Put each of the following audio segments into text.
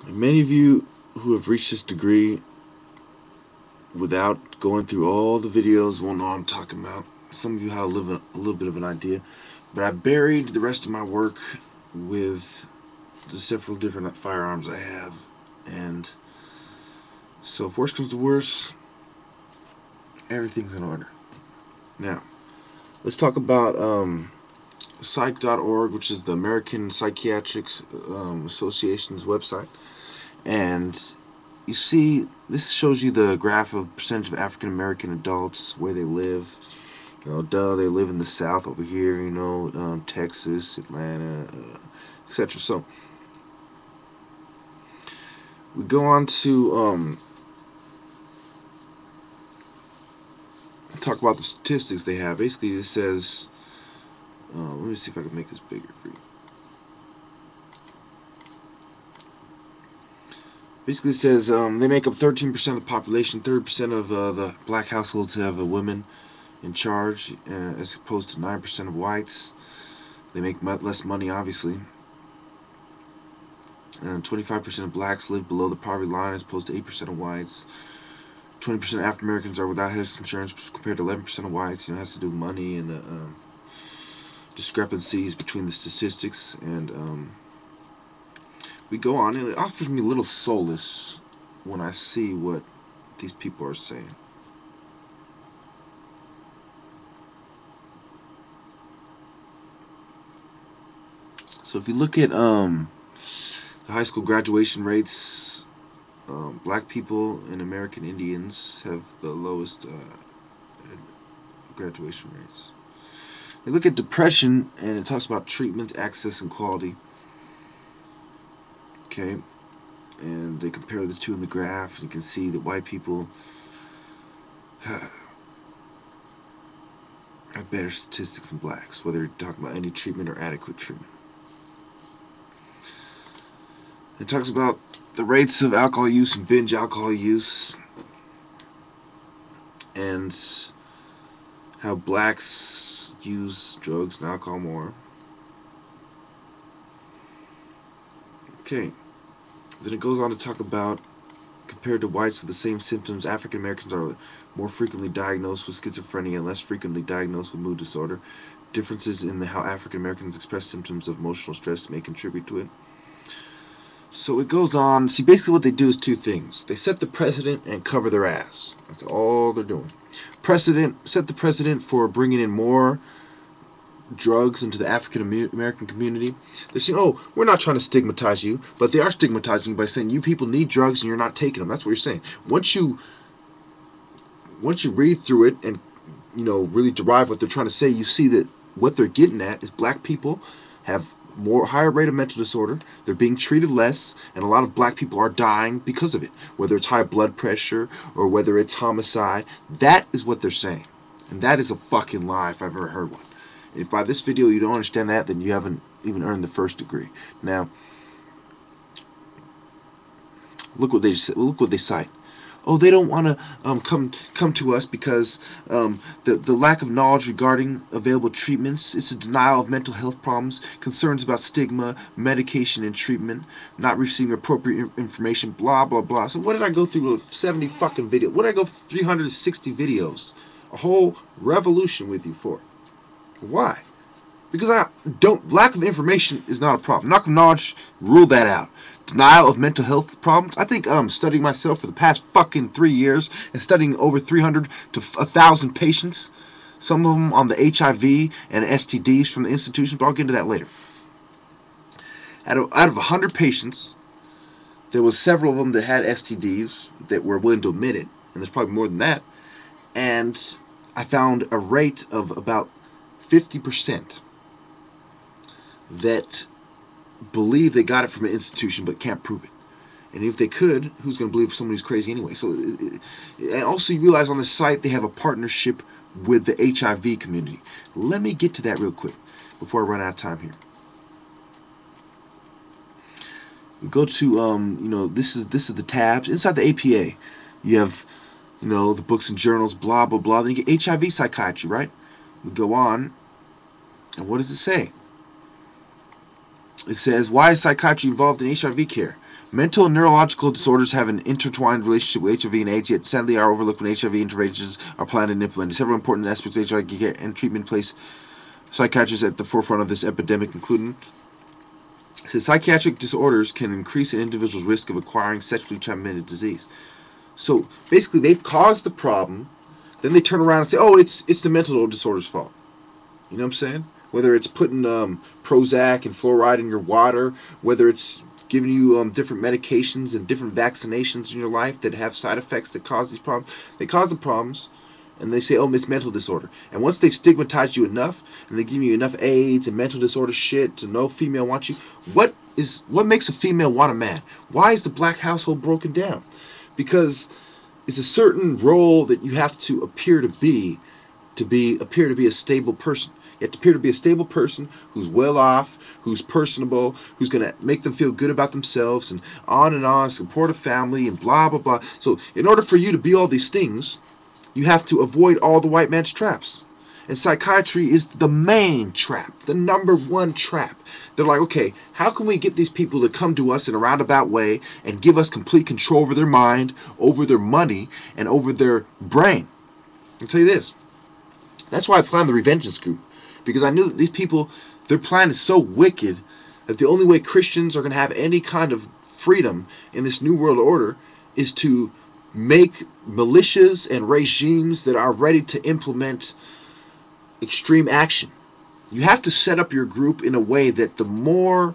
Many of you who have reached this degree without going through all the videos will know what I'm talking about. Some of you have a little bit of an idea, but I buried the rest of my work with the several different firearms I have, and so if worse comes to worse, everything's in order. Now, let's talk about psych.org, which is the American Psychiatric Association's website. And you see, this shows you the graph of percentage of African American adults, where they live. You know, they live in the South over here, Texas, Atlanta, etc. So, we go on to talk about the statistics they have. Basically, this says, let me see if I can make this bigger for you. Basically, it says they make up 13% of the population. 30% of the black households have a woman in charge, as opposed to 9% of whites. They make less money, obviously. And 25% of blacks live below the poverty line, as opposed to 8% of whites. 20% of African Americans are without health insurance, compared to 11% of whites. It has to do with money and the discrepancies between the statistics. And we go on, and it offers me a little solace when I see what these people are saying. So if you look at the high school graduation rates, black people and American Indians have the lowest graduation rates. You look at depression, and it talks about treatment, access, and quality. Okay, and they compare the two in the graph, and you can see that white people have better statistics than blacks, whether you're talking about any treatment or adequate treatment. It talks about the rates of alcohol use and binge alcohol use, and how blacks use drugs and alcohol more. Okay, then it goes on to talk about, compared to whites with the same symptoms, African Americans are more frequently diagnosed with schizophrenia and less frequently diagnosed with mood disorder. Differences in how African Americans express symptoms of emotional stress may contribute to it. So it goes on. See, basically what they do is two things. They set the precedent and cover their ass. That's all they're doing. Set the precedent for bringing in more drugs into the African American community. They're saying, oh, we're not trying to stigmatize you, but they are stigmatizing you by saying you people need drugs and you're not taking them. That's what you're saying. Once you read through it and really derive what they're trying to say, you see that what they're getting at is black people have higher rate of mental disorder. They're being treated less, and a lot of black people are dying because of it, whether it's high blood pressure or whether it's homicide. That is what they're saying, and that is a fucking lie if I've ever heard one. If by this video you don't understand that, then you haven't even earned the first degree. Now, look what they cite. Oh, they don't want to come to us because the lack of knowledge regarding available treatments. It's a denial of mental health problems, concerns about stigma, medication and treatment, not receiving appropriate information, blah blah blah. So what did I go through? 70 fucking videos. What did I go through? 360 videos, a whole revolution with you for? Why? Because lack of information is not a problem. Lack of knowledge, rule that out. Denial of mental health problems. I think studying myself for the past fucking 3 years and studying over 300 to 1,000 patients, some of them on the HIV and STDs from the institution, but I'll get into that later. Out of 100 patients, there was several of them that had STDs that were willing to admit it, and there's probably more than that. And I found a rate of about 50% that believe they got it from an institution but can't prove it. And if they could, who's going to believe someone who's crazy anyway? So, and also you realize on the site they have a partnership with the HIV community. Let me get to that real quick before I run out of time here. We go to this is the tabs inside the APA. You have the books and journals, blah blah blah. Then you get HIV psychiatry, right? We go on, and what does it say? It says, why is psychiatry involved in HIV care? Mental and neurological disorders have an intertwined relationship with HIV and AIDS, yet sadly are overlooked when HIV interventions are planned and implemented. Several important aspects of HIV care and treatment place psychiatrists at the forefront of this epidemic, including, it says, psychiatric disorders can increase an individual's risk of acquiring sexually transmitted disease. So basically, they've caused the problem, then they turn around and say, oh, it's the mental disorder's fault. You know what I'm saying? Whether it's putting Prozac and fluoride in your water, whether it's giving you different medications and different vaccinations in your life that have side effects that cause these problems. They cause the problems, and they say, oh, it's mental disorder. And once they've stigmatized you enough, and they give you enough AIDS and mental disorder shit to no female wants you, what makes a female want a man? Why is the black household broken down? Because it's a certain role that you have to appear to be a stable person. You have to appear to be a stable person who's well off, who's personable, who's going to make them feel good about themselves, and on, support a family, and blah, blah, blah. So in order for you to be all these things, you have to avoid all the white man's traps. And psychiatry is the main trap, the #1 trap. They're like, okay, how can we get these people to come to us in a roundabout way and give us complete control over their mind, over their money, and over their brain? I'll tell you this. That's why I planned the Revengeance group. Because I knew that these people, their plan is so wicked that the only way Christians are going to have any kind of freedom in this new world order is to make militias and regimes that are ready to implement extreme action. You have to set up your group in a way that the more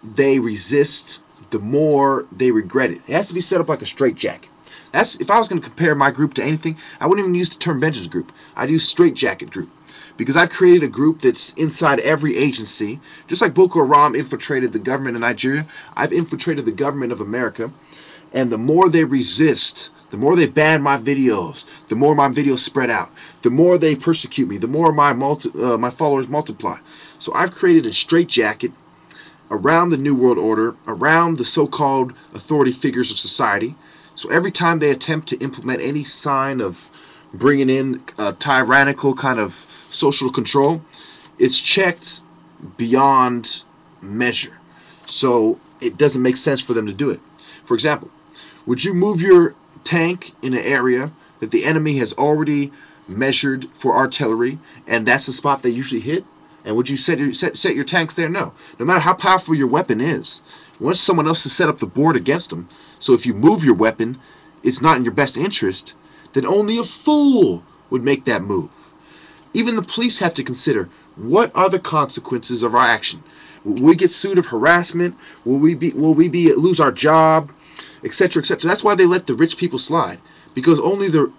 they resist, the more they regret it. It has to be set up like a straitjacket. If I was going to compare my group to anything, I wouldn't even use the term Vengeance group. I'd use straitjacket group. Because I've created a group that's inside every agency. Just like Boko Haram infiltrated the government of Nigeria, I've infiltrated the government of America. And the more they resist, the more they ban my videos, the more my videos spread out, the more they persecute me, the more my followers multiply. So I've created a straitjacket around the New World Order, around the so-called authority figures of society. So every time they attempt to implement any sign of bringing in a tyrannical kind of social control, it's checked beyond measure. So it doesn't make sense for them to do it. For example, would you move your tank in an area that the enemy has already measured for artillery, and that's the spot they usually hit? And would you set your tanks there? No. No matter how powerful your weapon is, once someone else has set up the board against them, so if you move your weapon, it's not in your best interest, then only a fool would make that move. Even the police have to consider, what are the consequences of our action? Will we get sued of harassment? Will we lose our job? Etc., etc. That's why they let the rich people slide, because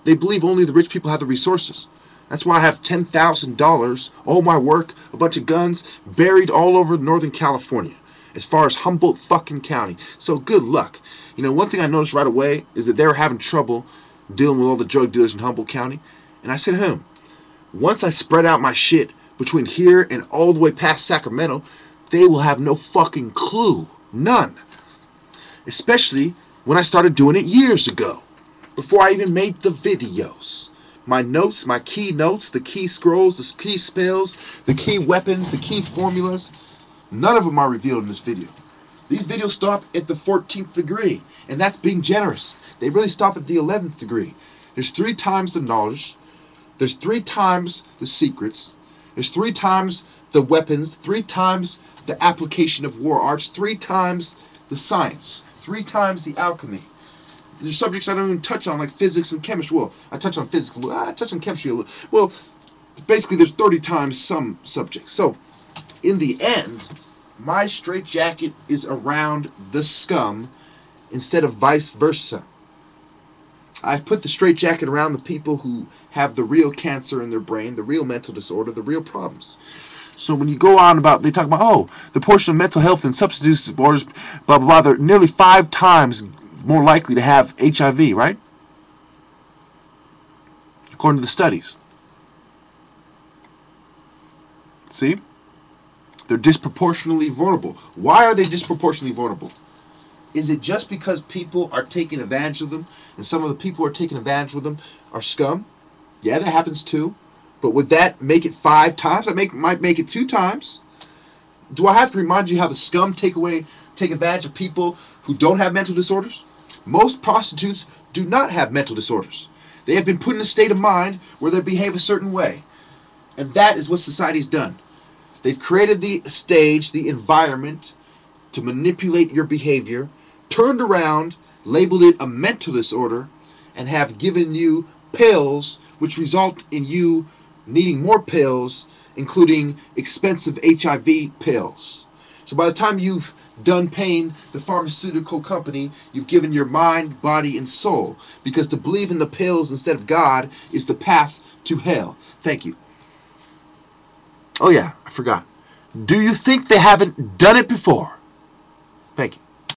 they believe only the rich people have the resources. That's why I have $10,000, all my work, a bunch of guns buried all over Northern California, as far as Humboldt fucking County. So good luck. You know, one thing I noticed right away is that they were having trouble dealing with all the drug dealers in Humboldt County, and I said to him, once I spread out my shit between here and all the way past Sacramento, they will have no fucking clue. None. Especially when I started doing it years ago, before I even made the videos. My notes, my key notes, the key scrolls, the key spells, the key weapons, the key formulas, none of them are revealed in this video. These videos stop at the 14th degree, and that's being generous. They really stop at the 11th degree. There's 3 times the knowledge. There's 3 times the secrets. There's 3 times the weapons, 3 times the application of war arts, 3 times the science, 3 times the alchemy. There's subjects I don't even touch on, like physics and chemistry. Well, I touch on physics a little. I touch on chemistry a little. Well, basically there's 30 times some subjects. So, in the end, my straitjacket is around the scum instead of vice versa. I've put the straitjacket around the people who have the real cancer in their brain, the real mental disorder, the real problems. So when you go on about, they talk about, oh, the portion of mental health and substance use disorders, blah, blah, blah, they're nearly 5 times more likely to have HIV, right? According to the studies. See? They're disproportionately vulnerable. Why are they disproportionately vulnerable? Is it just because people are taking advantage of them, and some of the people who are taking advantage of them are scum? Yeah, that happens too. But would that make it 5 times? That might make it 2 times. Do I have to remind you how the scum take advantage of people who don't have mental disorders? Most prostitutes do not have mental disorders. They have been put in a state of mind where they behave a certain way. And that is what society has done. They've created the stage, the environment, to manipulate your behavior, turned around, labeled it a mental disorder, and have given you pills which result in you needing more pills, including expensive HIV pills. So by the time you've done paying the pharmaceutical company, you've given your mind, body, and soul. Because to believe in the pills instead of God is the path to hell. Thank you. Oh yeah, I forgot. Do you think they haven't done it before? Thank you.